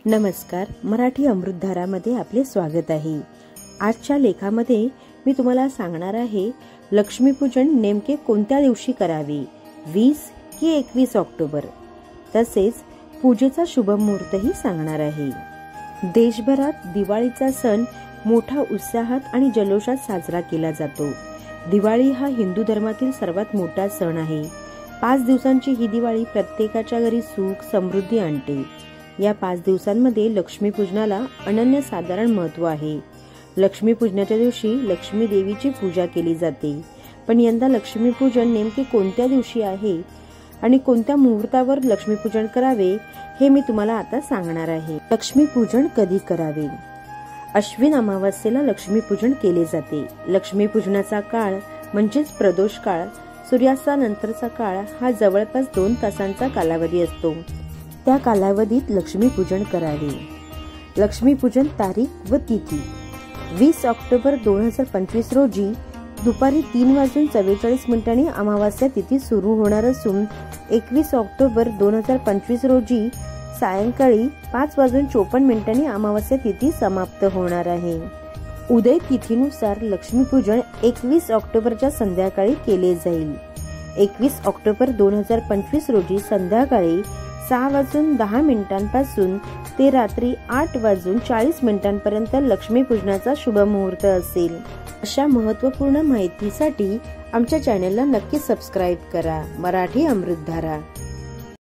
नमस्कार, मराठी अमृतधारामध्ये आपले स्वागत आहे। आजच्या लेखामध्ये मी तुम्हाला सांगणार आहे लक्ष्मीपूजन नेमके कोणत्या दिवशी करावे, 20 की 21 ऑक्टोबर। तसेच पूजेचा शुभ मुहूर्तही सांगणार आहे। देशभरात दिवाळीचा सण मोठ्या उत्साहात आणि जल्लोषात साजरा केला जातो। दिवाळी हा हिंदू धर्मातील सर्वात मोठा सण आहे। 5 दिवसांची ही दिवाळी प्रत्येकाच्या घरी सुख समृद्धी आणते। या 5 दिवसांमध्ये लक्ष्मीपूजनाला अनन्यसाधारण महत्त्व आहे। लक्ष्मीपूजनाच्या दिवशी लक्ष्मी देवीची पूजा केली जाते। पण यंदा लक्ष्मीपूजन नेमके कोणत्या दिवशी आहे आणि कोणत्या मुहूर्तावर लक्ष्मीपूजन करावे हे मी तुम्हाला आता सांगणार आहे। लक्ष्मीपूजन कधी करावे? अश्विन अमावास्येला लक्ष्मीपूजन केले जाते। लक्ष्मीपूजनाचा काळ म्हणजेच प्रदोष काळ, सूर्यास्तानंतरचा काळ हा जवळपास 2 तासांचा कालावधी असतो। त्या कालावधीत लक्ष्मीपूजन करावे। लक्ष्मीपूजन तारीख व तिथी: 20 ऑक्टोबर 2025 रोजी दुपारी 3:44 अमावास्या तिथी सुरू होणार असून 21 ऑक्टोबर 2025 रोजी सायंकाळी 5:54 अमावास्या तिथी समाप्त होणार आहे। उदय तिथीनुसार लक्ष्मीपूजन 21 ऑक्टोबरच्या संध्याकाळी केले जाईल। 21 ऑक्टोबर 2025 रोजी संध्याकाळी 6:10 पासून ते रात्री 8:40 पर्यंत लक्ष्मीपूजनाचा शुभ मुहूर्त असेल। अशा महत्त्वपूर्ण माहितीसाठी आमच्या चॅनेलला नक्की सबस्क्राईब करा। मराठी अमृतधारा।